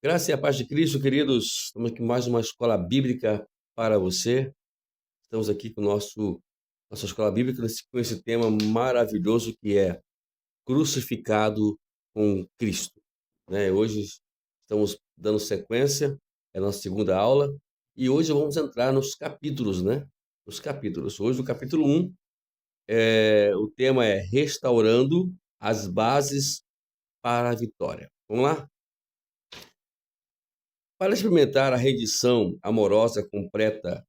Graça e a paz de Cristo, queridos. Estamos aqui mais uma escola bíblica para você. Estamos aqui com nossa escola bíblica com esse tema maravilhoso que é crucificado com Cristo, né? Hoje estamos dando sequência, é a nossa segunda aula, e hoje vamos entrar nos capítulos, né? Os capítulos. Hoje o capítulo 1, o tema é restaurando as bases para a vitória. Vamos lá? Para experimentar a rendição amorosa completa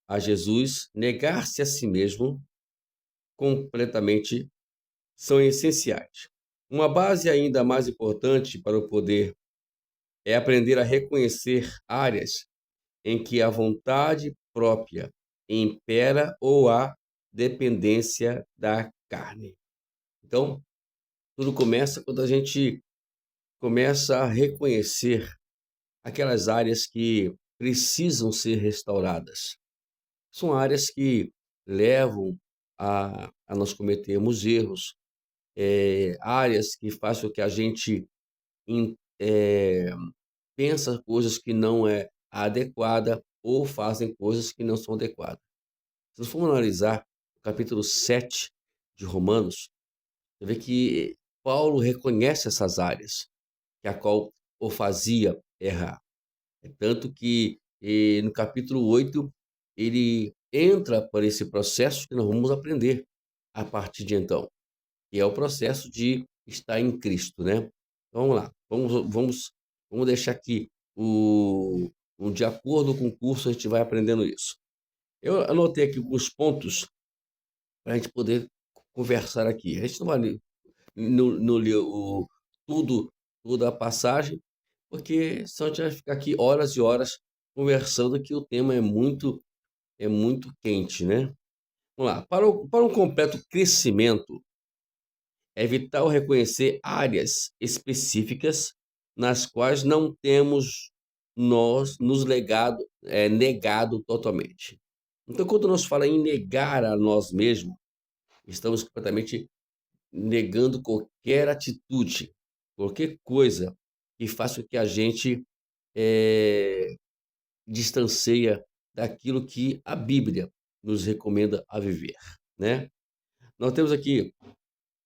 a Jesus, negar-se a si mesmo completamente são essenciais. Uma base ainda mais importante para o poder é aprender a reconhecer áreas em que a vontade própria impera ou a dependência da carne. Então, tudo começa quando a gente começa a reconhecer aquelas áreas que precisam ser restauradas. São áreas que levam a nós cometermos erros, áreas que fazem com que a gente in pensa coisas que não é adequada ou fazem coisas que não são adequadas. Se nós formos analisar o capítulo 7 de Romanos, você vê que Paulo reconhece essas áreas que a qual o fazia errar. É tanto que no capítulo 8 ele entra para esse processo que nós vamos aprender a partir de então, que é o processo de estar em Cristo, né? Então, vamos lá, vamos deixar aqui de acordo com o curso, a gente vai aprendendo isso. Eu anotei aqui alguns pontos para a gente poder conversar aqui. A gente não vai ler tudo, toda a passagem, porque senão a gente vai ficar aqui horas e horas conversando, que o tema é muito quente, né? Vamos lá. Para um completo crescimento, é vital reconhecer áreas específicas nas quais não temos nós nos negado totalmente. Então, quando nós falamos em negar a nós mesmos, estamos completamente negando qualquer atitude, qualquer coisa que faça com que a gente eh, distancia daquilo que a Bíblia nos recomenda a viver, né? Nós temos aqui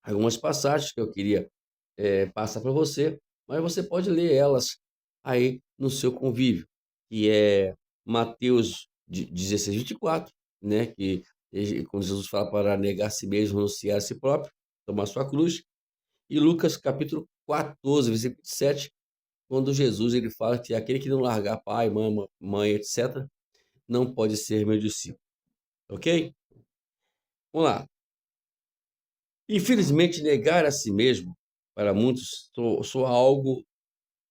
algumas passagens que eu queria passar para você, mas você pode ler elas aí no seu convívio, que é Mateus 16:24, né? Quando Jesus fala para negar a si mesmo, renunciar a si próprio, tomar sua cruz, e Lucas capítulo 14, versículo 7, quando Jesus ele fala que aquele que não largar pai, mãe, etc., não pode ser meu discípulo, ok? Vamos lá. Infelizmente, negar a si mesmo, para muitos, soa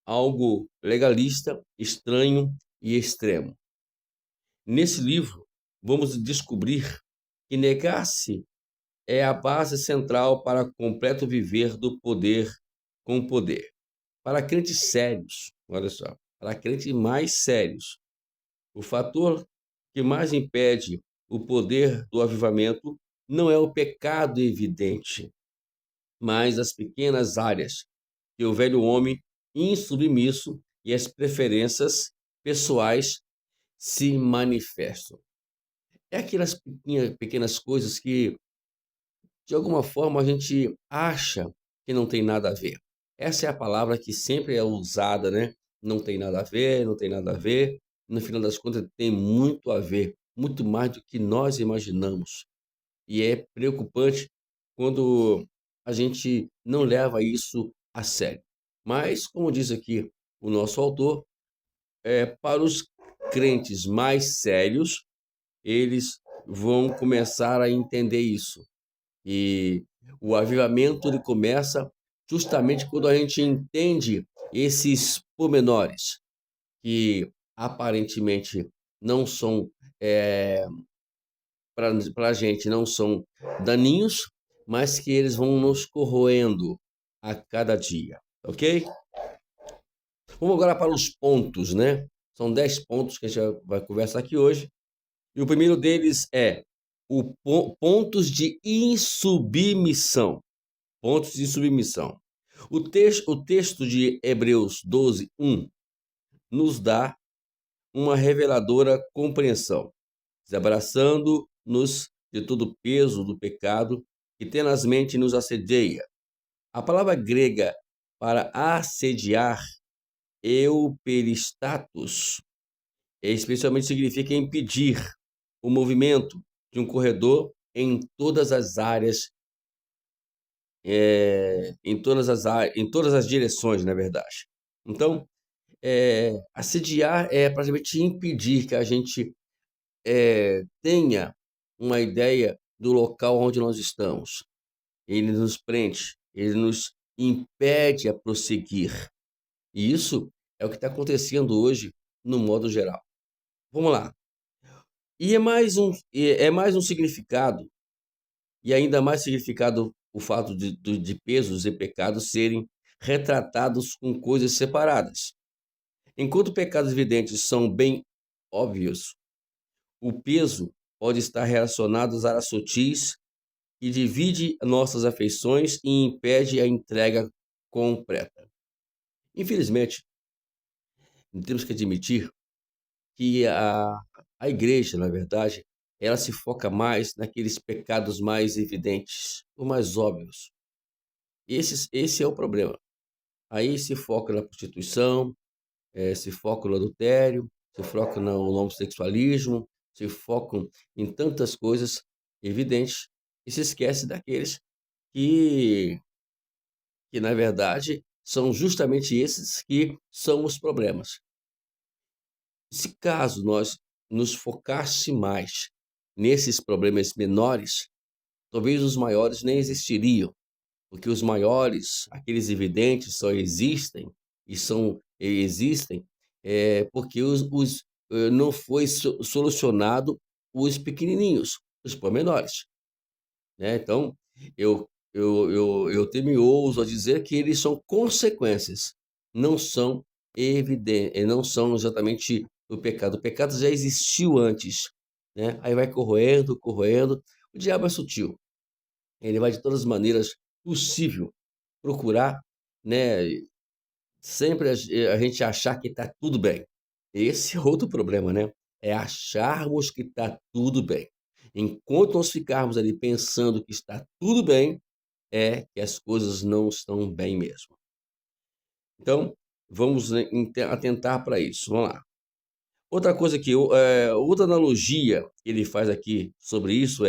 algo legalista, estranho e extremo. Nesse livro, vamos descobrir que negar-se é a base central para o completo viver do poder com poder. Para crentes sérios, olha só, para crentes mais sérios, o fator que mais impede o poder do avivamento não é o pecado evidente, mas as pequenas áreas que o velho homem insubmisso e as preferências pessoais se manifestam. É aquelas pequenas coisas que, de alguma forma, a gente acha que não tem nada a ver. Essa é a palavra que sempre é usada, né? Não tem nada a ver, não tem nada a ver. No final das contas, tem muito a ver, muito mais do que nós imaginamos. E é preocupante quando a gente não leva isso a sério. Mas, como diz aqui o nosso autor, para os crentes mais sérios, eles vão começar a entender isso. E o avivamento ele começa justamente quando a gente entende esses pormenores, que aparentemente não são, para a gente, não são daninhos, mas que eles vão nos corroendo a cada dia, ok? Vamos agora para os pontos, né? São 10 pontos que a gente vai conversar aqui hoje. E o primeiro deles é pontos de insubmissão. Pontos de submissão. O texto de Hebreus 12, 1 nos dá uma reveladora compreensão, desabraçando-nos de todo o peso do pecado que tenazmente nos assedia. A palavra grega para assediar, euperistatos, especialmente significa impedir o movimento de um corredor em todas as áreas, em todas as direções, na verdade. Então, assediar é praticamente impedir que a gente tenha uma ideia do local onde nós estamos. Ele nos prende, ele nos impede a prosseguir. E isso é o que está acontecendo hoje no modo geral. Vamos lá. E é mais um significado, e ainda mais significado o fato de pesos e pecados serem retratados com coisas separadas. Enquanto pecados evidentes são bem óbvios, o peso pode estar relacionado às áreas sutis que divide nossas afeições e impede a entrega completa. Infelizmente, temos que admitir que a igreja, na verdade, ela se foca mais naqueles pecados mais evidentes, ou mais óbvios. Esse é o problema. Aí se foca na prostituição, se foca no adultério, se foca no homossexualismo, se focam em tantas coisas evidentes e se esquece daqueles que, que na verdade, são justamente esses que são os problemas. Se caso nós nos focasse mais nesses problemas menores, talvez os maiores nem existiriam, porque os maiores, aqueles evidentes, só existem existem porque não foi solucionado os pequenininhos, os pormenores, né? Então, eu temo e ouso a dizer que eles são consequências, não são evidentes, não são exatamente o pecado. O pecado já existiu antes, né? Aí vai corroendo, corroendo. O diabo é sutil. Ele vai de todas as maneiras possível procurar, né, sempre a gente achar que está tudo bem. Esse é outro problema, né? É acharmos que está tudo bem. Enquanto nós ficarmos ali pensando que está tudo bem, é que as coisas não estão bem mesmo. Então, vamos, né, atentar para isso. Vamos lá. Outra coisa outra analogia que ele faz aqui sobre isso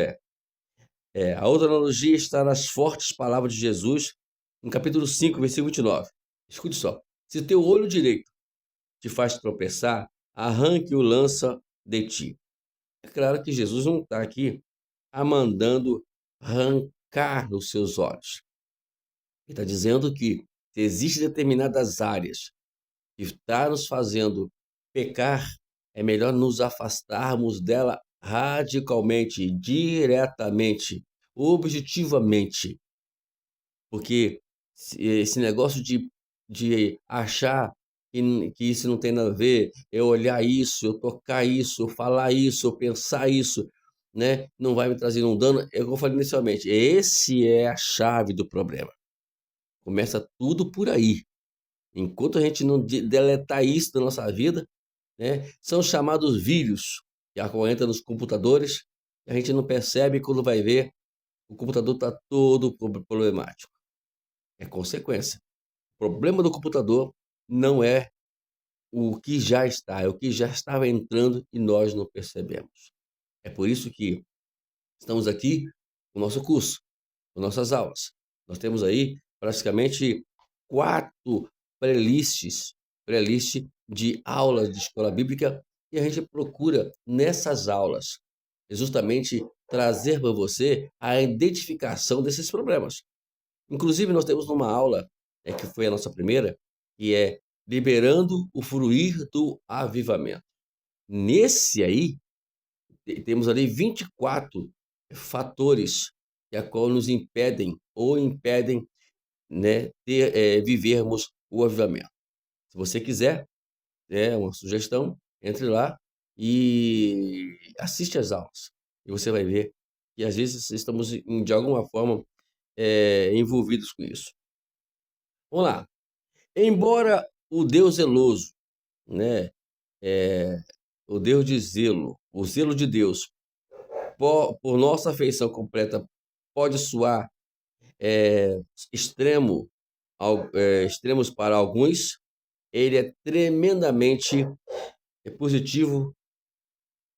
a outra analogia está nas fortes palavras de Jesus, no capítulo 5, versículo 29. Escute só. Se teu olho direito te faz tropeçar, arranque o lança de ti. É claro que Jesus não está aqui mandando arrancar os seus olhos. Ele está dizendo que se existem determinadas áreas que está nos fazendo pecar, é melhor nos afastarmos dela radicalmente, diretamente, objetivamente. Porque esse negócio de achar que isso não tem nada a ver, eu olhar isso, eu tocar isso, eu falar isso, eu pensar isso, né? Não vai me trazer um dano. É o que eu falei inicialmente. Esse é a chave do problema. Começa tudo por aí. Enquanto a gente não deletar isso da nossa vida, né? São chamados vírus que acorrentam nos computadores, e a gente não percebe quando vai ver, o computador está todo problemático. É consequência. O problema do computador não é o que já está, é o que já estava entrando e nós não percebemos. É por isso que estamos aqui com o nosso curso, com nossas aulas. Nós temos aí praticamente 4 playlist de aulas de escola bíblica, e a gente procura nessas aulas justamente trazer para você a identificação desses problemas. Inclusive, nós temos uma aula, que foi a nossa primeira, que é liberando o fruir do avivamento. Nesse aí, temos ali 24 fatores que a qual nos impedem, né, vivermos o avivamento. Se você quiser, uma sugestão, entre lá e assiste às aulas. E você vai ver que às vezes estamos, de alguma forma, envolvidos com isso. Vamos lá. Embora o Deus zeloso, né, eh, o Deus de zelo, o zelo de Deus por nossa afeição completa pode soar eh, extremo, extremos para alguns, ele é tremendamente positivo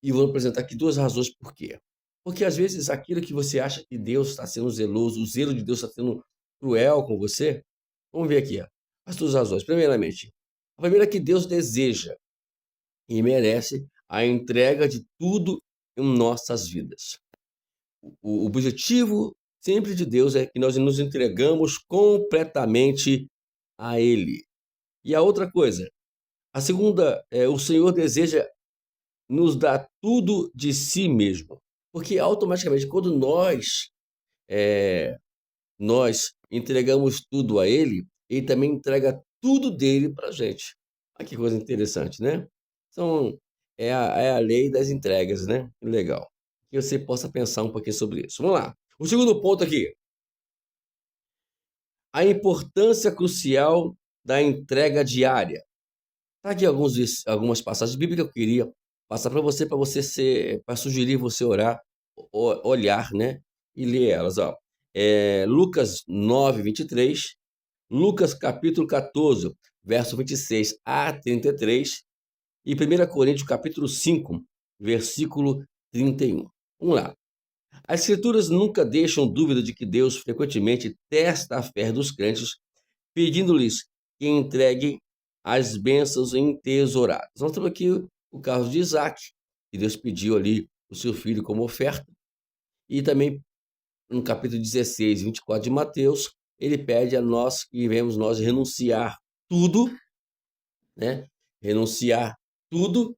e vou apresentar aqui duas razões por quê. Porque às vezes aquilo que você acha que Deus está sendo zeloso, o zelo de Deus está sendo cruel com você, vamos ver aqui, ó, as duas razões. Primeiramente, a primeira é que Deus deseja e merece a entrega de tudo em nossas vidas. O objetivo sempre de Deus é que nós nos entregamos completamente a Ele. E a outra coisa, a segunda, o Senhor deseja nos dar tudo de si mesmo, porque automaticamente quando nós entregamos tudo a Ele, Ele também entrega tudo dele para a gente. Olha que coisa interessante, né? Então, é a lei das entregas, né? Legal. Que você possa pensar um pouquinho sobre isso. Vamos lá. O segundo ponto aqui, a importância crucial da entrega diária. Tá aqui algumas passagens bíblicas que eu queria passar para você ser, para sugerir você orar, olhar, né? E ler elas, ó. Lucas 9:23, Lucas capítulo 14, verso 26 a 33 e 1 Coríntios capítulo 5, versículo 31. Vamos lá. As escrituras nunca deixam dúvida de que Deus frequentemente testa a fé dos crentes, pedindo-lhes que entreguem as bênçãos entesouradas. Nós temos aqui o caso de Isaac, que Deus pediu ali o seu filho como oferta, e também no capítulo 16, 24 de Mateus, ele pede a nós que devemos nós renunciar tudo, né? Renunciar tudo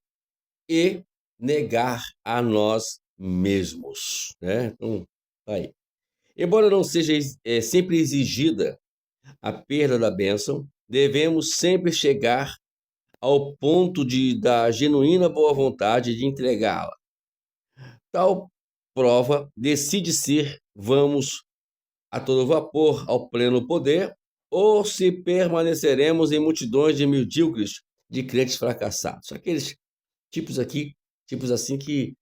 e negar a nós mesmos, né? Então, tá aí. Embora não seja sempre exigida a perda da bênção, devemos sempre chegar ao ponto da genuína boa vontade de entregá-la. Tal prova decide ser vamos a todo vapor ao pleno poder ou se permaneceremos em multidões de medíocres, de crentes fracassados. Aqueles tipos aqui, tipos assim que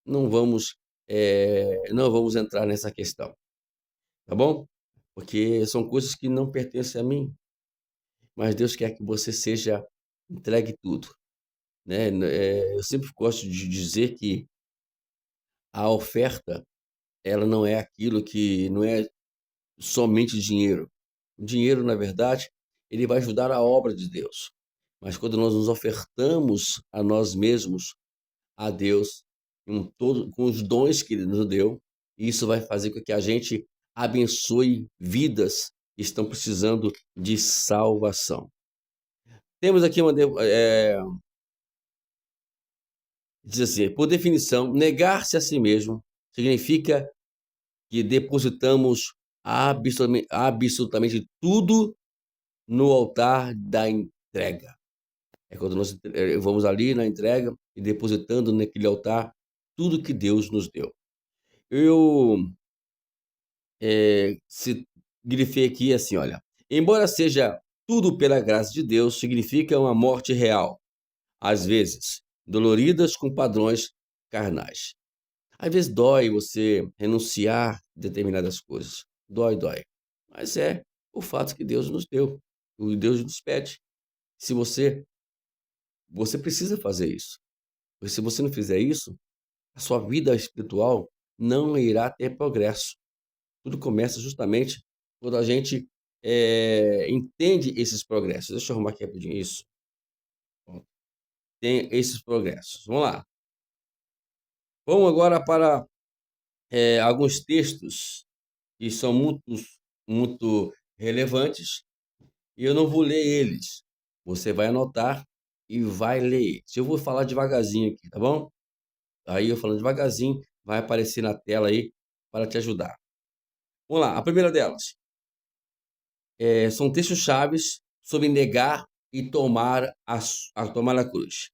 não vamos, não vamos entrar nessa questão, tá bom? Porque são coisas que não pertencem a mim, mas Deus quer que você seja entregue tudo, né? Eu sempre gosto de dizer que a oferta, ela não é aquilo que não é somente dinheiro. O dinheiro, na verdade, ele vai ajudar a obra de Deus. Mas quando nós nos ofertamos a nós mesmos, a Deus, com os dons que Ele nos deu, isso vai fazer com que a gente abençoe vidas que estão precisando de salvação. Temos aqui diz assim, por definição, negar-se a si mesmo significa que depositamos absolutamente tudo no altar da entrega. É quando nós vamos ali na entrega e depositando naquele altar tudo que Deus nos deu. Eu grifei aqui assim, olha, embora seja tudo pela graça de Deus, significa uma morte real, às vezes doloridas com padrões carnais. Às vezes dói você renunciar a determinadas coisas. Dói, dói. Mas é o fato que Deus nos deu. O Deus nos pede. Se você precisa fazer isso. Porque se você não fizer isso, a sua vida espiritual não irá ter progresso. Tudo começa justamente quando a gente entende esses progressos. Deixa eu arrumar aqui rapidinho isso. Tem esses progressos. Vamos lá. Vamos agora para alguns textos que são muito relevantes, e eu não vou ler eles. Você vai anotar e vai ler eles. Eu vou falar devagarzinho aqui, tá bom? Aí eu falando devagarzinho, vai aparecer na tela aí para te ajudar. Vamos lá, a primeira delas. São textos chaves sobre negar e tomar a cruz.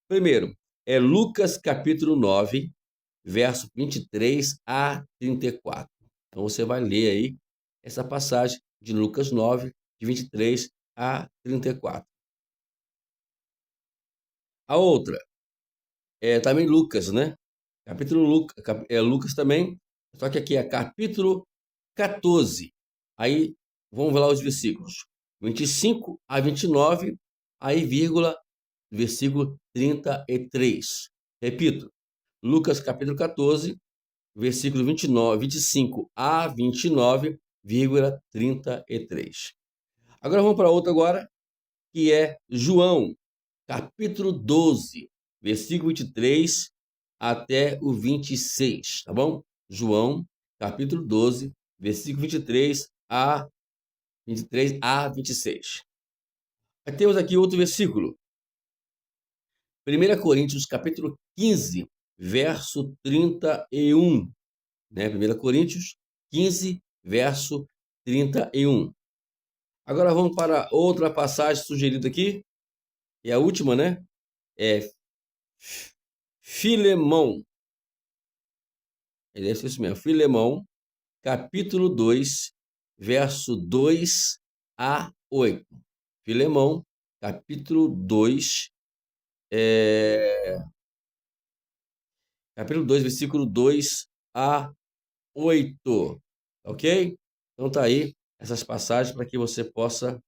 Primeiro, é Lucas capítulo 9, verso 23 a 34. Então você vai ler aí essa passagem de Lucas 9, de 23 a 34. A outra é também Lucas, né? Lucas também, só que aqui é capítulo 14. Aí vamos lá os versículos 25 a 29, aí vírgula, versículo 33. Repito, Lucas capítulo 14, versículo 29, 25 a 29, vírgula 33. Agora vamos para outra agora, que é João, capítulo 12, versículo 23 até o 26, tá bom? João, capítulo 12, versículo 23 a 26. Aí temos aqui outro versículo. 1 Coríntios, capítulo 15, verso 31. Né? 1 Coríntios 15, verso 31. Agora vamos para outra passagem sugerida aqui, e a última, né? É Filemão. É isso mesmo, Filemão, capítulo 2, verso 2 a 8. Filemão, capítulo 2, capítulo 2, versículo 2 a 8. Ok? Então tá aí essas passagens para que você possa.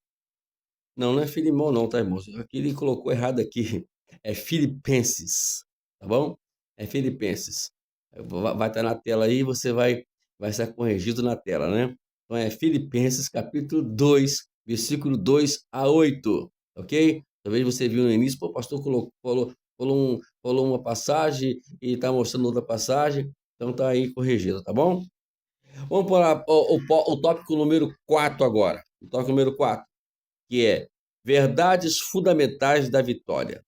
Não, não é Filemão, não, tá, irmão? Aqui ele colocou errado aqui. É Filipenses, tá bom? É Filipenses. Vai estar na tela aí, você vai ser corrigido na tela, né? Então é Filipenses, capítulo 2, versículo 2 a 8, ok? Talvez você viu no início, pô, o pastor falou uma passagem e está mostrando outra passagem, então tá aí corrigido, tá bom? Vamos para o tópico número 4 agora. O tópico número 4, que é verdades fundamentais da vitória.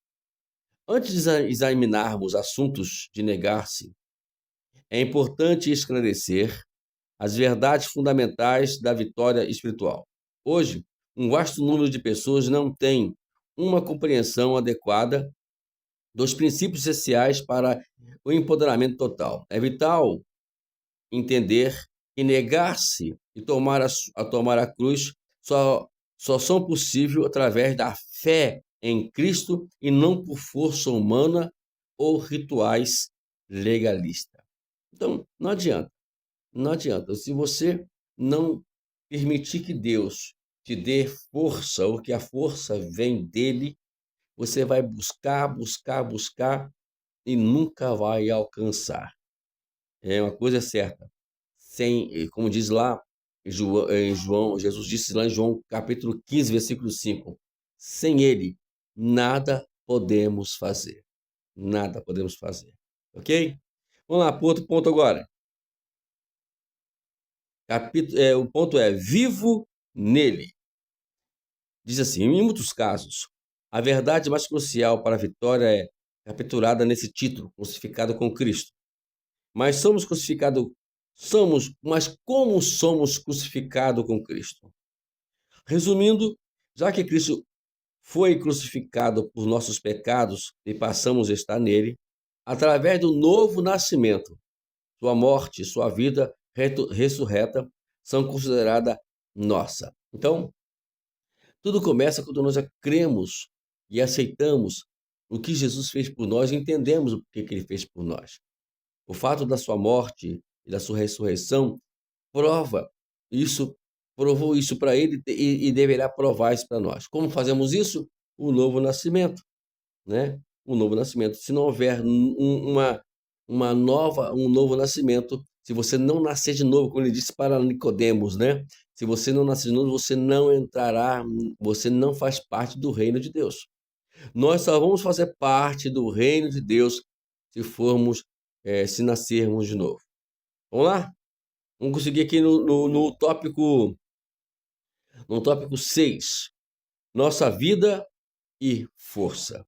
Antes de examinarmos assuntos de negar-se, é importante esclarecer as verdades fundamentais da vitória espiritual. Hoje, um vasto número de pessoas não tem uma compreensão adequada dos princípios essenciais para o empoderamento total. É vital entender que negar-se e tomar a cruz só são possíveis através da fé em Cristo e não por força humana ou rituais legalistas. Então, não adianta. Se você não permitir que Deus te dê força, ou que a força vem dele, você vai buscar e nunca vai alcançar. É uma coisa certa. Como diz lá em João, Jesus disse lá em João capítulo 15, versículo 5, sem ele nada podemos fazer. Nada podemos fazer. Ok? Vamos lá para outro ponto agora. O ponto é vivo nele. Diz assim, em muitos casos, a verdade mais crucial para a vitória é capturada nesse título, crucificado com Cristo. Mas mas como somos crucificados com Cristo? Resumindo, já que Cristo foi crucificado por nossos pecados e passamos a estar nele, através do novo nascimento, sua morte, sua vida ressurreta são consideradas nossa. Então, tudo começa quando nós cremos e aceitamos o que Jesus fez por nós e entendemos o que ele fez por nós. O fato da sua morte e da sua ressurreição provou isso para ele e deverá provar isso para nós. Como fazemos isso? O novo nascimento, né? O novo nascimento. Se não houver um novo nascimento, se você não nascer de novo, como ele disse para Nicodemos, né? Se você não nascer de novo, você não entrará, você não faz parte do reino de Deus. Nós só vamos fazer parte do reino de Deus se nascermos de novo. Vamos lá? Vamos conseguir aqui no tópico 6. Nossa vida e força.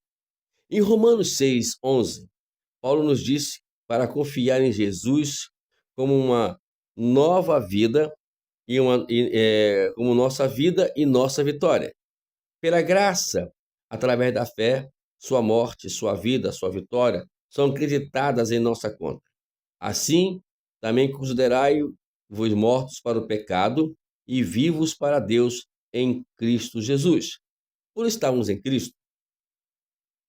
Em Romanos 6, 11, Paulo nos disse para confiar em Jesus como uma nova vida como nossa vida e nossa vitória. Pela graça, através da fé, sua morte, sua vida, sua vitória são acreditadas em nossa conta. Assim, também considerai-vos mortos para o pecado e vivos para Deus em Cristo Jesus. Por estarmos em Cristo,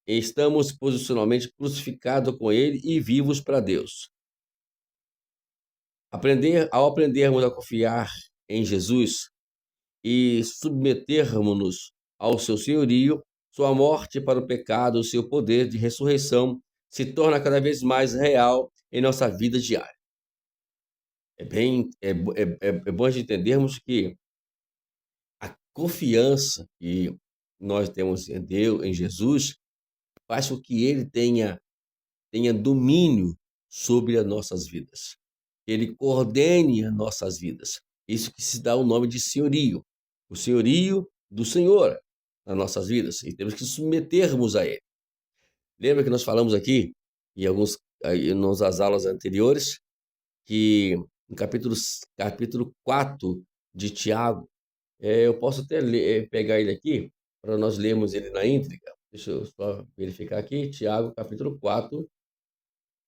estamos posicionalmente crucificados com Ele e vivos para Deus. Ao aprendermos a confiar em Jesus e submetermos-nos ao seu senhorio, sua morte para o pecado, o seu poder de ressurreição se torna cada vez mais real em nossa vida diária. É bom de entendermos que a confiança que nós temos em Deus, em Jesus, faz com que Ele tenha domínio sobre as nossas vidas. Ele coordene as nossas vidas. Isso que se dá o nome de senhorio. O senhorio do Senhor nas nossas vidas. E temos que submetermos a Ele. Lembra que nós falamos aqui, nas aulas anteriores, que no capítulo 4 de Tiago, eu posso até pegar ele aqui, para nós lermos ele na íntegra. Deixa eu só verificar aqui. Tiago, capítulo 4,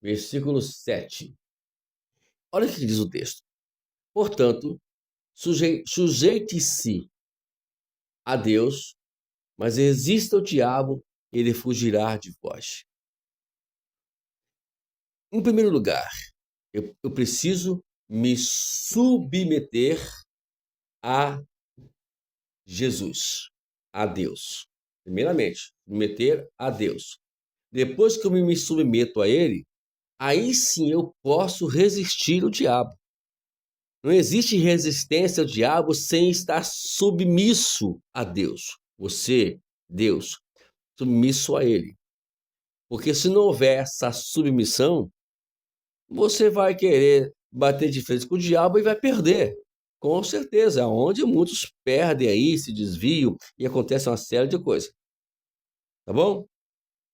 versículo 7. Olha o que diz o texto. Portanto, sujeite-se a Deus, mas resista ao diabo, ele fugirá de vós. Em primeiro lugar, eu preciso me submeter a Jesus, a Deus. Primeiramente, submeter a Deus. Depois que eu me submeto a Ele, aí sim eu posso resistir ao diabo. Não existe resistência ao diabo sem estar submisso a Deus. Você, Deus, submisso a Ele. Porque se não houver essa submissão, você vai querer bater de frente com o diabo e vai perder. Com certeza, é onde muitos perdem aí, se desviam e acontece uma série de coisas. Tá bom?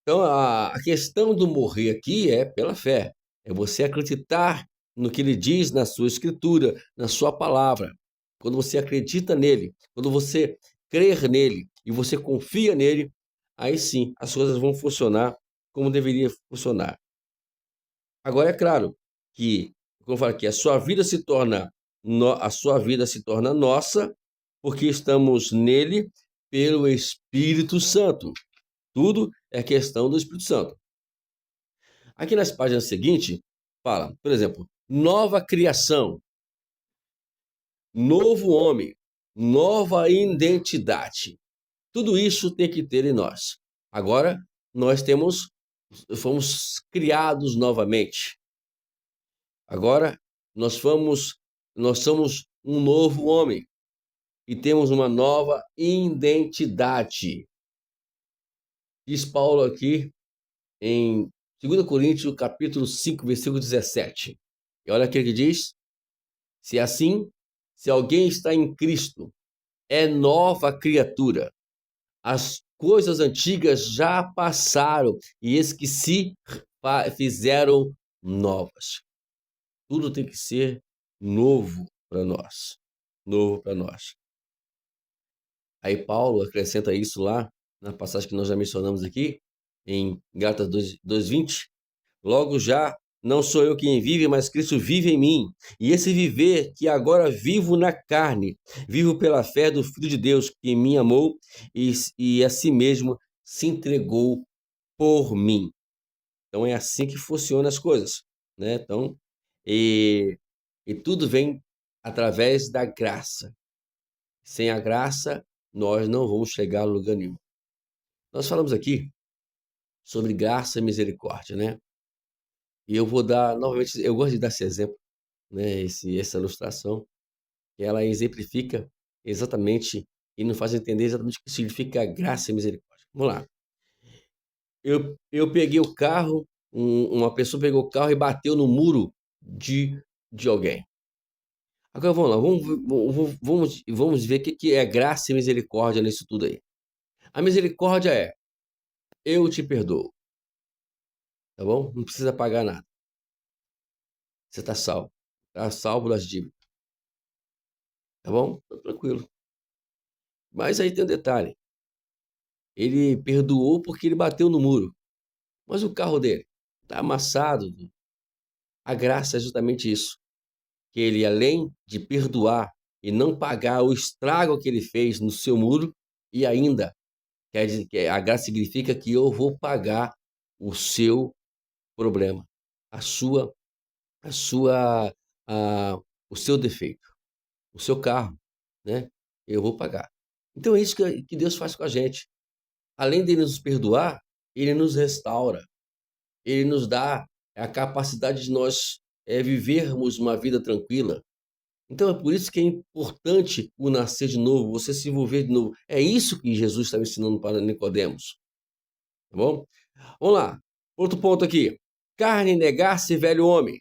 Então, a questão do morrer aqui é pela fé. É você acreditar no que ele diz na sua escritura, na sua palavra. Quando você acredita nele, quando você crer nele e você confia nele, aí sim as coisas vão funcionar como deveria funcionar. Agora, é claro que, como eu falo aqui, a sua vida se torna nossa, porque estamos nele pelo Espírito Santo. Tudo é questão do Espírito Santo. Aqui nas páginas seguintes, fala, por exemplo, nova criação, novo homem, nova identidade. Tudo isso tem que ter em nós. Agora, fomos criados novamente. Agora, nós somos um novo homem e temos uma nova identidade. Diz Paulo aqui em 2 Coríntios, capítulo 5, versículo 17. E olha o que ele diz. Se alguém está em Cristo, é nova criatura. As coisas antigas já passaram e eis que se fizeram novas. Tudo tem que ser novo para nós. Novo para nós. Aí Paulo acrescenta isso lá, na passagem que nós já mencionamos aqui, em Gálatas 2:20. Logo já, não sou eu quem vive, mas Cristo vive em mim. E esse viver que agora vivo na carne, vivo pela fé do Filho de Deus, que me amou e a si mesmo se entregou por mim. Então é assim que funcionam as coisas, né? Então, e tudo vem através da graça. Sem a graça, nós não vamos chegar a lugar nenhum. Nós falamos aqui sobre graça e misericórdia, né? E eu vou dar, novamente, eu gosto de dar esse exemplo, né? Essa ilustração, que ela exemplifica exatamente e nos faz entender exatamente o que significa graça e misericórdia. Vamos lá. Eu peguei o carro, uma pessoa pegou o carro e bateu no muro de alguém. Agora vamos lá, vamos ver o que é graça e misericórdia nisso tudo aí. A misericórdia é, eu te perdoo, tá bom? Não precisa pagar nada. Você está salvo das dívidas, tá bom? Tá tranquilo. Mas aí tem um detalhe, ele perdoou porque ele bateu no muro, mas o carro dele está amassado. A graça é justamente isso, que ele, além de perdoar, e não pagar o estrago que ele fez no seu muro, e ainda quer dizer que a graça significa que eu vou pagar o seu problema, a sua, a sua, a, o seu defeito, o seu carro, né? Eu vou pagar. Então é isso que Deus faz com a gente. Além de nos perdoar, ele nos restaura, ele nos dá a capacidade de nós vivermos uma vida tranquila. Então é por isso que é importante o nascer de novo, você se envolver de novo. É isso que Jesus estava ensinando para Nicodemos, tá bom? Vamos lá. Outro ponto aqui. Carne negar-se velho homem.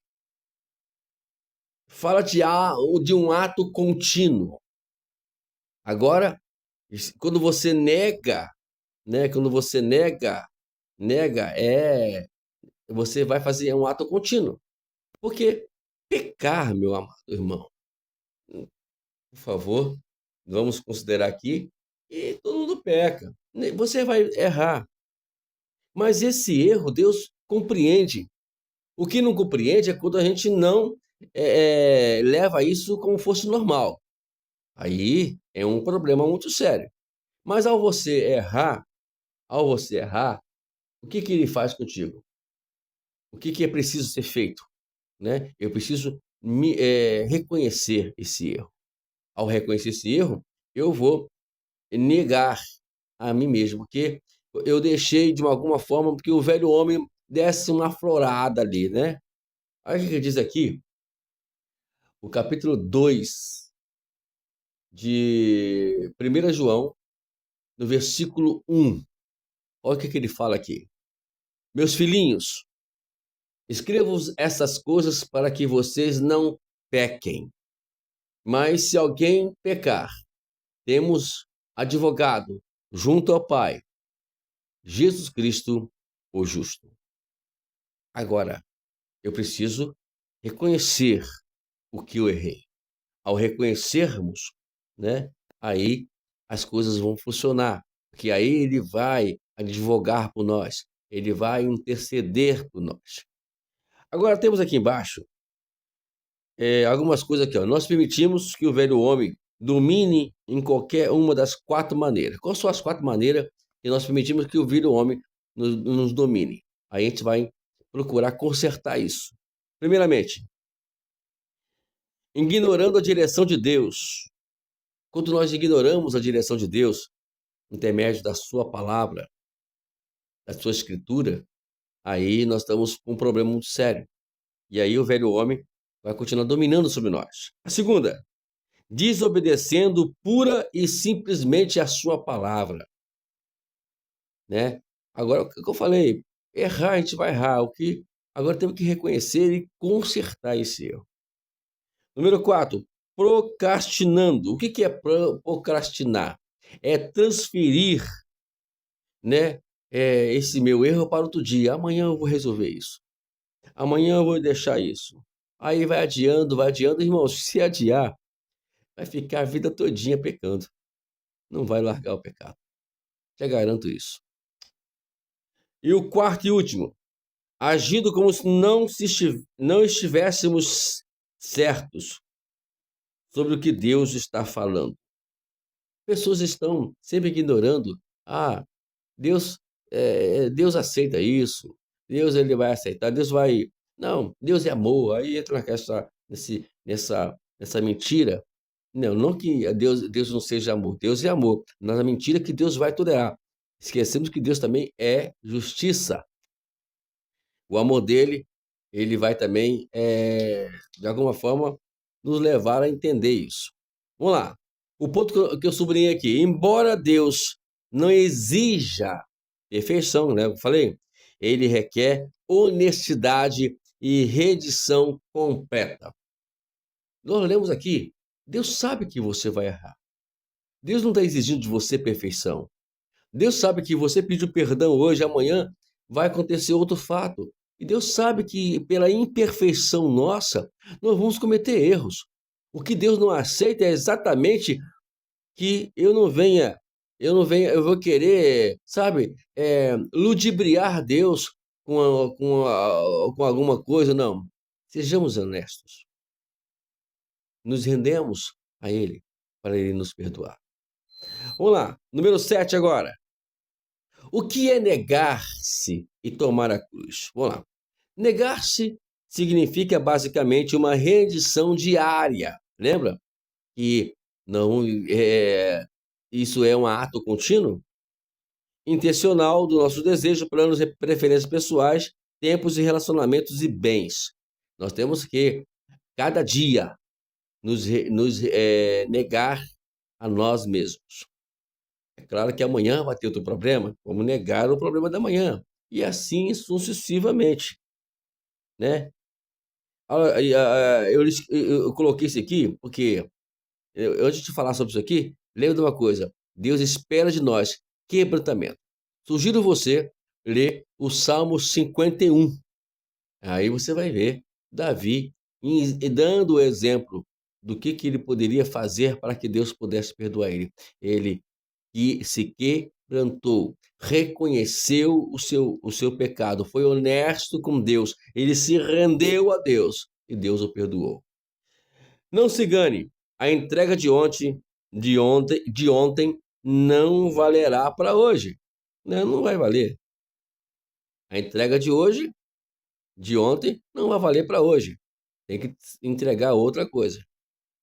Fala de um ato contínuo. Agora, quando você nega, né? Quando você nega você vai fazer um ato contínuo. Porque pecar, meu amado irmão, por favor, vamos considerar aqui que todo mundo peca. Você vai errar. Mas esse erro Deus compreende. O que não compreende é quando a gente não leva isso como fosse normal. Aí é um problema muito sério. Mas ao você errar, o que ele faz contigo? O que é preciso ser feito? Né? Eu preciso reconhecer esse erro. Ao reconhecer esse erro, eu vou negar a mim mesmo, porque eu deixei de alguma forma que o velho homem desse uma aflorada ali, né? Olha o que diz aqui, o capítulo 2 de 1 João, no versículo 1. Olha o que ele fala aqui. Meus filhinhos, escrevo essas coisas para que vocês não pequem. Mas se alguém pecar, temos advogado junto ao Pai, Jesus Cristo, o justo. Agora, eu preciso reconhecer o que eu errei. Ao reconhecermos, né, aí as coisas vão funcionar, porque aí ele vai advogar por nós, ele vai interceder por nós. Agora temos aqui embaixo algumas coisas aqui, ó. Nós permitimos que o velho homem domine em qualquer uma das 4 maneiras. Quais são as 4 maneiras que nós permitimos que o velho homem nos domine? Aí a gente vai procurar consertar isso. Primeiramente, ignorando a direção de Deus. Quando nós ignoramos a direção de Deus, no intermédio da sua palavra, da sua escritura, aí nós estamos com um problema muito sério. E aí o velho homem vai continuar dominando sobre nós. A segunda, desobedecendo pura e simplesmente a sua palavra, né? Agora, o que eu falei, errar, a gente vai errar. Agora temos que reconhecer e consertar esse erro. Número 4, procrastinando. O que é procrastinar? É transferir, né, esse meu erro para outro dia. Amanhã eu vou resolver isso. Amanhã eu vou deixar isso. Aí vai adiando, irmão. Se adiar, vai ficar a vida todinha pecando. Não vai largar o pecado. Já garanto isso. E o quarto e último, agindo como se não estivéssemos certos sobre o que Deus está falando. Pessoas estão sempre ignorando. Deus, Deus aceita isso. Deus ele vai aceitar. Deus vai. Não, Deus é amor. Aí entra nessa mentira. Não, não que Deus não seja amor. Deus é amor. Mas a mentira é que Deus vai tolerar. Esquecemos que Deus também é justiça. O amor dele, ele vai também, de alguma forma, nos levar a entender isso. Vamos lá. O ponto que eu sublinhei aqui. Embora Deus não exija perfeição, né? Eu falei, ele requer honestidade e rendição completa. Nós lemos aqui, Deus sabe que você vai errar. Deus não está exigindo de você perfeição. Deus sabe que você pediu perdão hoje, amanhã vai acontecer outro fato. E Deus sabe que pela imperfeição nossa, nós vamos cometer erros. O que Deus não aceita é exatamente que eu vou querer, sabe, ludibriar Deus com alguma coisa, não. Sejamos honestos. Nos rendemos a Ele, para Ele nos perdoar. Vamos lá, número 7 agora. O que é negar-se e tomar a cruz? Vamos lá. Negar-se significa basicamente uma rendição diária. Lembra que não isso é um ato contínuo, intencional do nosso desejo, planos e preferências pessoais, tempos e relacionamentos e bens. Nós temos que, cada dia, nos negar a nós mesmos. É claro que amanhã vai ter outro problema, vamos negar o problema da manhã. E assim sucessivamente, né? Eu coloquei isso aqui porque, antes de falar sobre isso aqui, lembra de uma coisa: Deus espera de nós quebrantamento. Sugiro você ler o Salmo 51. Aí você vai ver Davi dando o exemplo do que ele poderia fazer para que Deus pudesse perdoar ele. Ele que se quebrantou, reconheceu o seu pecado, foi honesto com Deus, ele se rendeu a Deus e Deus o perdoou. Não se engane, a entrega de ontem não valerá para hoje. Não vai valer. A entrega de ontem, não vai valer para hoje. Tem que entregar outra coisa.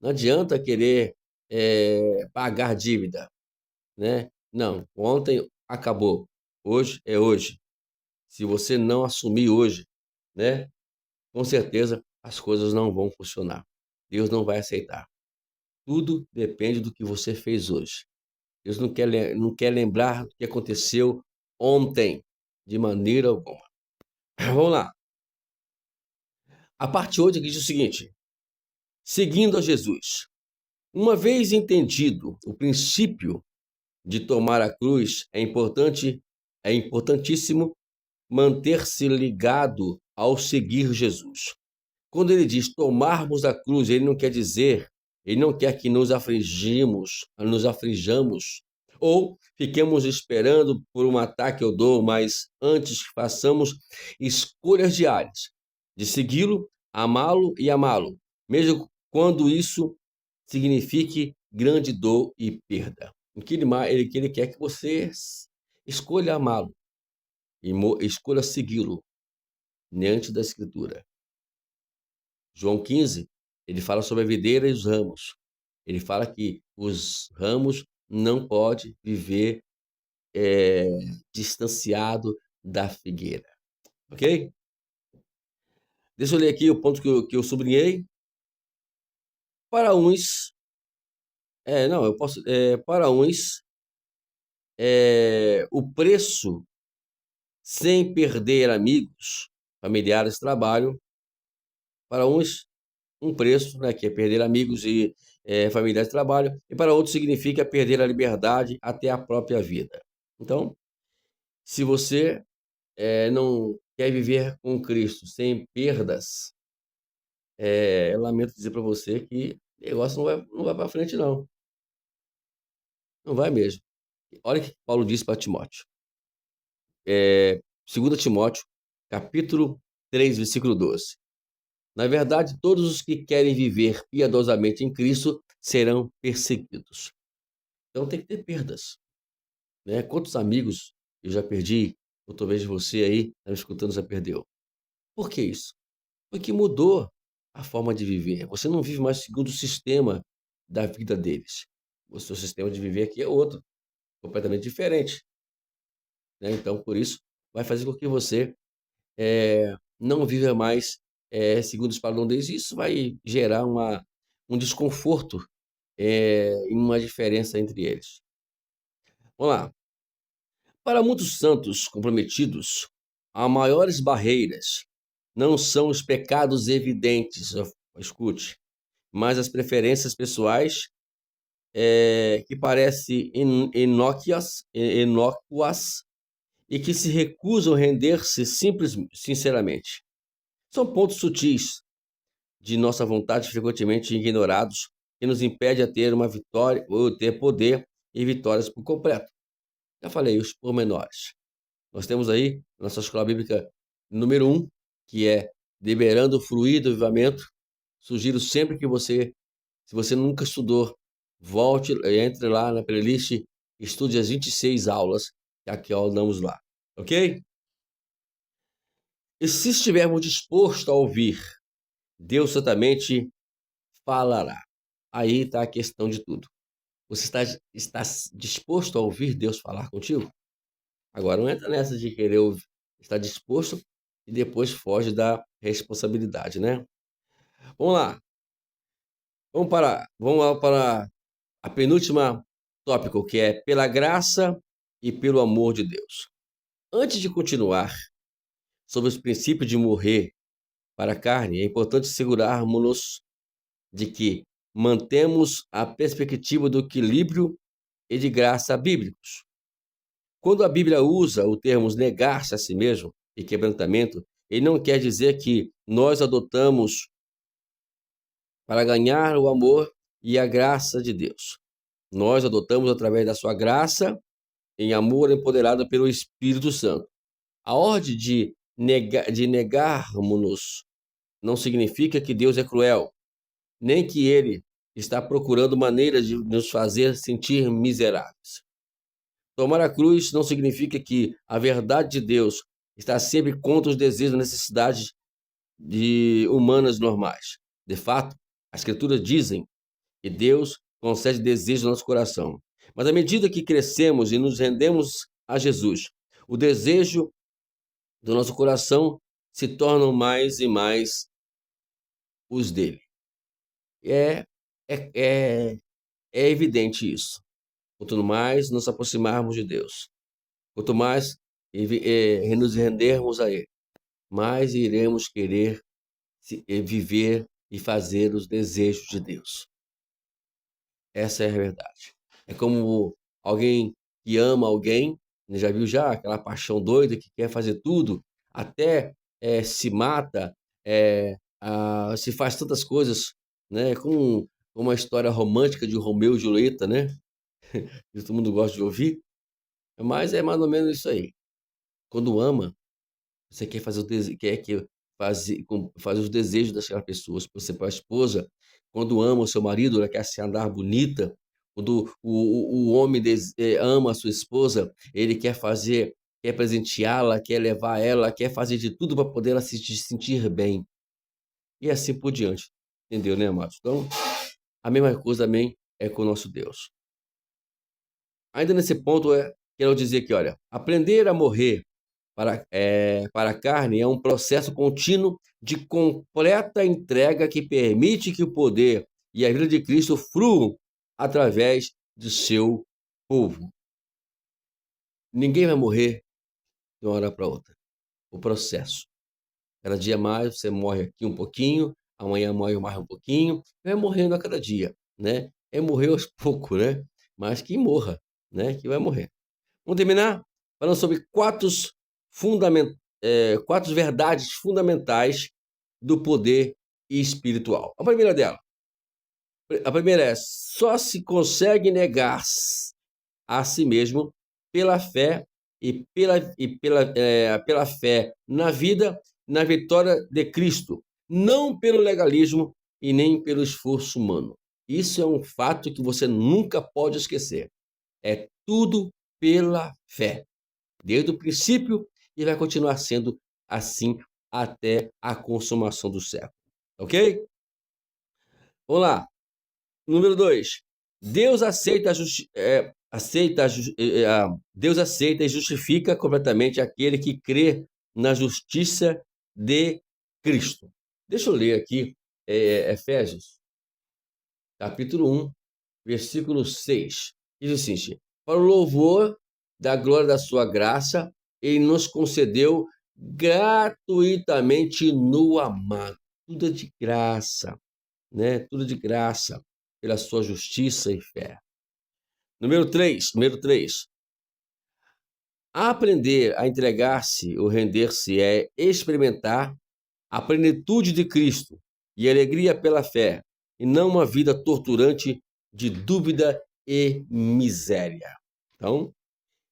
Não adianta querer pagar dívida, né? Não, ontem acabou, hoje é hoje. Se você não assumir hoje, né? Com certeza as coisas não vão funcionar. Deus não vai aceitar. Tudo depende do que você fez hoje. Deus não quer lembrar do que aconteceu ontem, de maneira alguma. Vamos lá. A parte 8 aqui diz o seguinte: seguindo a Jesus. Uma vez entendido o princípio de tomar a cruz, é importantíssimo manter-se ligado ao seguir Jesus. Quando ele diz tomarmos a cruz, ele não quer que nos aflijamos, ou fiquemos esperando por um ataque ou dor, mas antes façamos escolhas diárias de segui-lo, amá-lo, mesmo quando isso signifique grande dor e perda. O que ele quer que você escolha amá-lo e escolha segui-lo diante da Escritura. João 15, ele fala sobre a videira e os ramos. Ele fala que os ramos não podem viver distanciado da figueira. Ok? Deixa eu ler aqui o ponto que eu sublinhei. Para uns, não, eu posso. Para uns, o preço sem perder amigos, familiares, trabalho. Para uns, um preço, né, que é perder amigos e familiares de trabalho, e para outros significa perder a liberdade até a própria vida. Então, se você não quer viver com Cristo sem perdas, eu lamento dizer para você que o negócio não vai para frente, não. Não vai mesmo. Olha o que Paulo disse para Timóteo. 2 Timóteo, capítulo 3, versículo 12. Na verdade, todos os que querem viver piedosamente em Cristo serão perseguidos. Então tem que ter perdas, né? Quantos amigos eu já perdi, ou talvez você aí, está me escutando, já perdeu. Por que isso? Porque mudou a forma de viver. Você não vive mais segundo o sistema da vida deles. O seu sistema de viver aqui é outro, completamente diferente, né? Então, por isso, vai fazer com que você não viva mais segundo os padrões deles. Isso vai gerar um desconforto e uma diferença entre eles. Vamos lá. Para muitos santos comprometidos, as maiores barreiras não são os pecados evidentes, escute, mas as preferências pessoais que parecem inócuas e que se recusam a render-se sinceramente. São pontos sutis de nossa vontade frequentemente ignorados que nos impede a ter uma vitória ou ter poder e vitórias por completo. Já falei os pormenores. Nós temos aí nossa escola bíblica número 1, que é liberando o fluir do avivamento. Sugiro sempre que você Se você nunca estudou, volte, entre lá na playlist, estude as 26 aulas que aqui damos lá, ok? E se estivermos dispostos a ouvir, Deus certamente falará. Aí está a questão de tudo. Você está disposto a ouvir Deus falar contigo? Agora, não entra nessa de querer ouvir, estar disposto e depois foge da responsabilidade, né? Vamos lá. Vamos lá para a penúltima tópico, que é pela graça e pelo amor de Deus. Antes de continuar sobre os princípios de morrer para a carne, é importante segurarmos-nos de que mantemos a perspectiva do equilíbrio e de graça bíblicos. Quando a Bíblia usa o termo negar-se a si mesmo e quebrantamento, ele não quer dizer que nós adotamos para ganhar o amor e a graça de Deus. Nós adotamos através da sua graça em amor empoderado pelo Espírito Santo. A ordem de negarmos-nos não significa que Deus é cruel, nem que ele está procurando maneiras de nos fazer sentir miseráveis. Tomar a cruz não significa que a verdade de Deus está sempre contra os desejos e necessidades humanas normais. De fato, as Escrituras dizem que Deus concede desejos no nosso coração. Mas à medida que crescemos e nos rendemos a Jesus, o desejo do nosso coração se tornam mais e mais os dele. É, é, é, é evidente isso. Quanto mais nos aproximarmos de Deus, quanto mais nos rendermos a Ele, mais iremos querer viver e fazer os desejos de Deus. Essa é a verdade. É como alguém que ama alguém, já viu aquela paixão doida que quer fazer tudo, até se mata, se faz tantas coisas, né? Com uma história romântica de Romeu e Julieta, né? Que todo mundo gosta de ouvir, mas é mais ou menos isso aí. Quando ama, você quer fazer fazer os desejos daquela pessoa. Se você, para a esposa, quando ama o seu marido, ela quer se andar bonita. Quando o homem ama a sua esposa, ele quer presenteá-la, quer levar ela, quer fazer de tudo para poder ela se sentir bem. E assim por diante. Entendeu, né, amados? Então, a mesma coisa também é com o nosso Deus. Ainda nesse ponto, quero dizer que, olha, aprender a morrer para a carne é um processo contínuo de completa entrega que permite que o poder e a vida de Cristo fluam através do seu povo. Ninguém vai morrer de uma hora para outra. O processo. Cada dia mais você morre aqui um pouquinho, amanhã morre mais um pouquinho, vai morrendo a cada dia, né? É morrer aos poucos, né? Mas que morra, né? Que vai morrer. Vamos terminar falando sobre quatro verdades fundamentais do poder espiritual. A primeira é: só se consegue negar a si mesmo pela fé pela fé na vida, na vitória de Cristo, não pelo legalismo e nem pelo esforço humano. Isso é um fato que você nunca pode esquecer. É tudo pela fé, desde o princípio, e vai continuar sendo assim até a consumação do século. Ok? Vamos lá. Número 2. Deus Deus aceita e justifica completamente aquele que crê na justiça de Cristo. Deixa eu ler aqui Efésios, capítulo 1, versículo 6. Diz assim: para o louvor da glória da sua graça, ele nos concedeu gratuitamente no amado. Tudo é de graça, né? Tudo de graça, pela sua justiça e fé. Número 3. Aprender a entregar-se ou render-se é experimentar a plenitude de Cristo e alegria pela fé, e não uma vida torturante de dúvida e miséria. Então,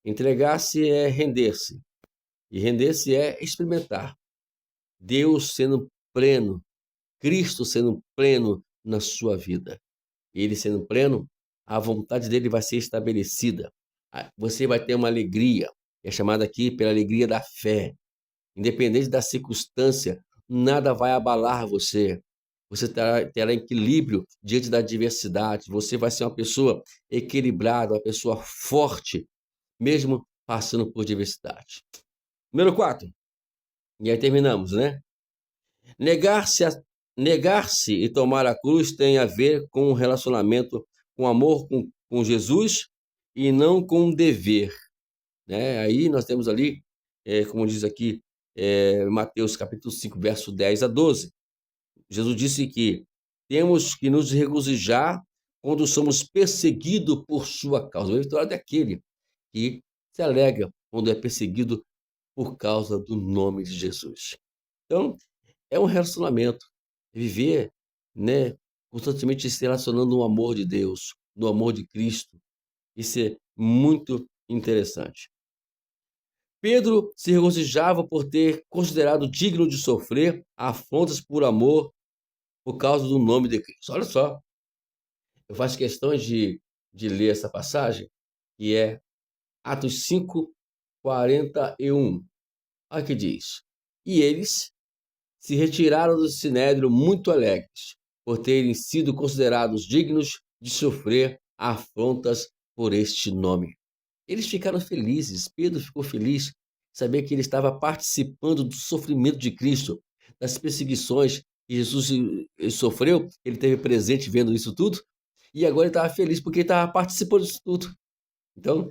entregar-se é render-se, e render-se é experimentar Deus sendo pleno, Cristo sendo pleno na sua vida. ele sendo pleno, a vontade dele vai ser estabelecida. Você vai ter uma alegria, que é chamada aqui pela alegria da fé. Independente da circunstância, nada vai abalar você. Você terá equilíbrio diante da adversidade. Você vai ser uma pessoa equilibrada, uma pessoa forte, mesmo passando por diversidade. Número 4. E aí terminamos, né? Negar-se a, negar-se e tomar a cruz tem a ver com um relacionamento, com amor com Jesus e não com um dever, né? Aí nós temos ali, como diz aqui, Mateus capítulo 5, verso 10 a 12. Jesus disse que temos que nos regozijar quando somos perseguidos por sua causa. A vitória daquele que se alegra quando é perseguido por causa do nome de Jesus. Então, é um relacionamento, viver, né, constantemente se relacionando no amor de Deus, no amor de Cristo. Isso é muito interessante. Pedro se regozijava por ter considerado digno de sofrer afrontas por amor por causa do nome de Cristo. Olha só, eu faço questão de ler essa passagem, que é Atos 5, 41. Olha o que diz. E eles se retiraram do sinédrio muito alegres, por terem sido considerados dignos de sofrer afrontas por este nome. Eles ficaram felizes, Pedro ficou feliz, saber que ele estava participando do sofrimento de Cristo, das perseguições que Jesus sofreu, ele teve presente vendo isso tudo, e agora ele estava feliz porque ele estava participando disso tudo. Então,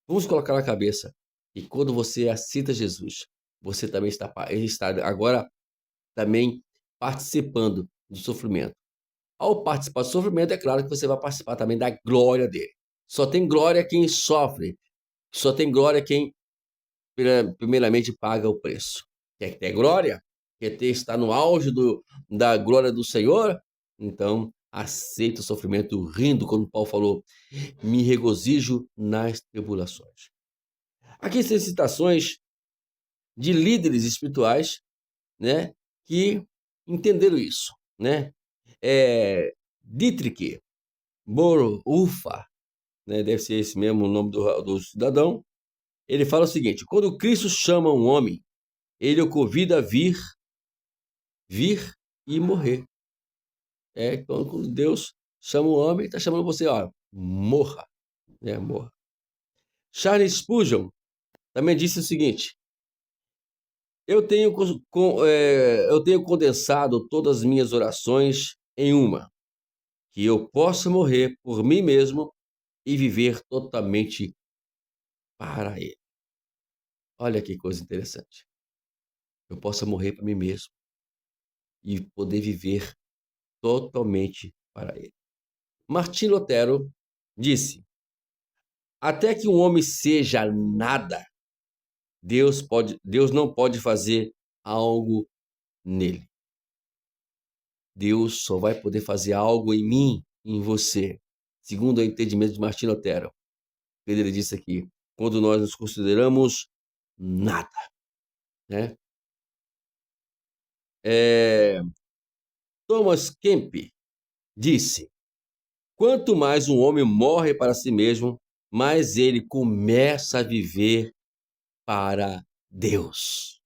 vamos colocar na cabeça que quando você aceita Jesus, você também está agora também participando do sofrimento. Ao participar do sofrimento, é claro que você vai participar também da glória dele. Só tem glória quem sofre, só tem glória quem primeiramente paga o preço. Quer ter glória? Quer estar no auge da glória do Senhor? Então, aceita o sofrimento rindo, como Paulo falou, me regozijo nas tribulações. Aqui tem citações de líderes espirituais, né, que entenderam isso, né? Dietrich Bonhoeffer, né, deve ser esse mesmo o nome do cidadão. Ele fala o seguinte: quando Cristo chama um homem, ele o convida a vir e morrer. Então, quando Deus chama um homem, está chamando você, ó, morra, né, morra. Charles Spurgeon também disse o seguinte: eu tenho condensado todas as minhas orações em uma, que eu possa morrer por mim mesmo e viver totalmente para Ele. Olha que coisa interessante. Eu possa morrer para mim mesmo e poder viver totalmente para Ele. Martim Lutero disse: até que um homem seja nada, Deus não pode fazer algo nele. Deus só vai poder fazer algo em mim, em você, segundo o entendimento de Martim Lutero. Ele disse aqui, quando nós nos consideramos nada, né? Thomas Kemp disse: quanto mais um homem morre para si mesmo, mais ele começa a viver para Deus.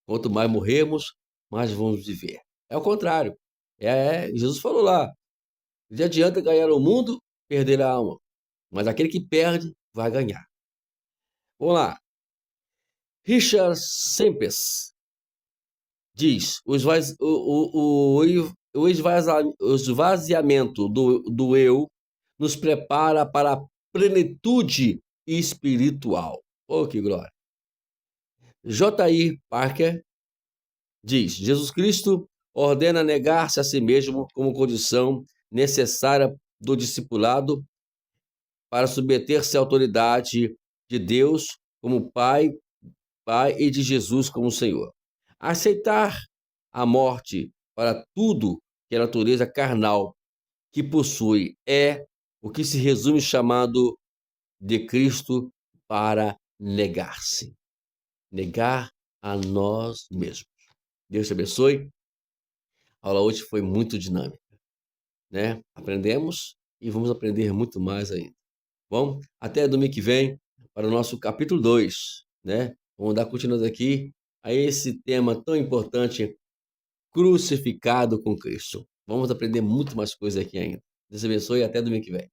Quanto mais morremos, mais vamos viver. É o contrário. Jesus falou lá: de adianta ganhar o mundo, perder a alma. Mas aquele que perde, vai ganhar. Vamos lá. Richard Sempes diz: o esvaziamento do eu nos prepara para a plenitude espiritual. Oh, que glória! J.I. Parker diz: Jesus Cristo ordena negar-se a si mesmo como condição necessária do discipulado para submeter-se à autoridade de Deus como Pai e de Jesus como Senhor. Aceitar a morte para tudo que a natureza carnal que possui é o que se resume chamado de Cristo para negar-se. Negar a nós mesmos. Deus te abençoe. A aula hoje foi muito dinâmica, né? Aprendemos e vamos aprender muito mais ainda. Bom, até domingo que vem para o nosso capítulo 2, né? Vamos dar continuidade aqui a esse tema tão importante, crucificado com Cristo. Vamos aprender muito mais coisas aqui ainda. Deus abençoe e até domingo que vem.